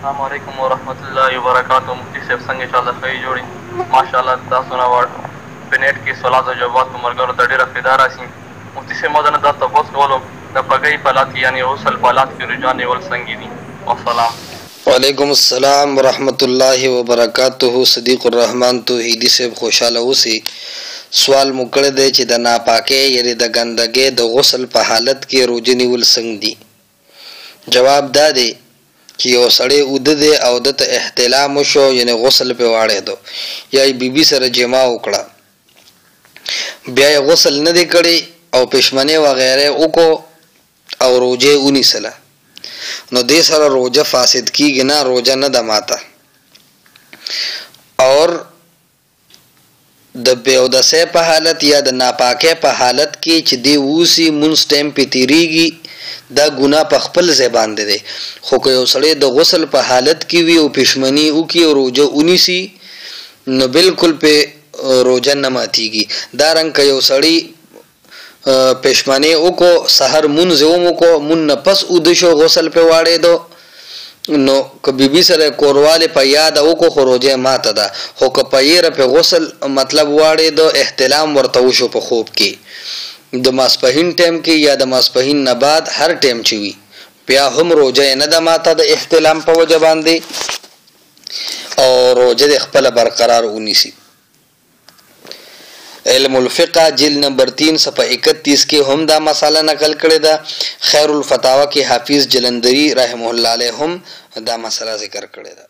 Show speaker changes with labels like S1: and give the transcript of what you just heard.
S1: السلام علیکم ورحمۃ اللہ وبرکاتہ. مفتی صاحب څنګه چاله ښې جوړي ماشاءالله. تاسو نه په نیټ کې سوالات او جوابات ملګرو ته ډېره فایده راسي. مفتی صاحب ما نه دا تپوس کولو د پګۍ په حالات کې یعنې غسل په حالات کې رجوع نیول څنګه دي؟ والسلام.
S2: وعلیکم السلام ورحمۃ اللہ وبرکاتہ. صدیق الرحمن توحیدی صاحب خوشاله اوسئ. سوال مو کړی دی چې د ناپاکۍ یعنې د ګندګۍ د غسل په حالت کې روژه نیول څنګه دي. جواب دا دی چې یو سړی اوده دی او دته احتلام وشو یعنې غسل پې واړېدو یا یې بیبي سره جما وکړه، بیا یې غسل نه دی کړی او پښمنۍ وغیره وکړو او روژه یې ونیسله، نو دې سره روژه فاسد کیږي نه، روژه نه ده ماته. اور د بېودسۍ په حالت یا د ناپاکۍ په حالت کې چې دی ووسي مونځ ټایم پې تېرېږي، دا ګناه په خپل ځای باندې دی. خو که یو سړی د غسل په حالت کې وي او پښمني وکړي او روژه ونیسي نو بالکل پې روژه نه ماتېږي. دارنګه که یو سړی پښمنۍ وکړو، سحر مونځ یې هم وکړو، مونځ نه پس اوده شو غسل پې واړېدو، نو که بیبي سره کوروالی په یاده وکړو خو روژه ماته ده. خو که په یېره پې غسل مطلب واړېدو، احتلام ورته وشو په خوب کې، د ماسپښین ټایم کې یا د ماسپښین نه بعد هر ټایم چې وي، بیا هم روژه یې نه ده ماته د احتلام په وجه باندې، او روژه دې خپله برقرار ونیسي. علم الفقه جلد نمبر 3 صفحه 31 کې هم دا مساله نقل کړې ده. خیر الفتاوا کې حافظ جلندری رحمه الله علیه هم دا مسله ذکر کړې ده.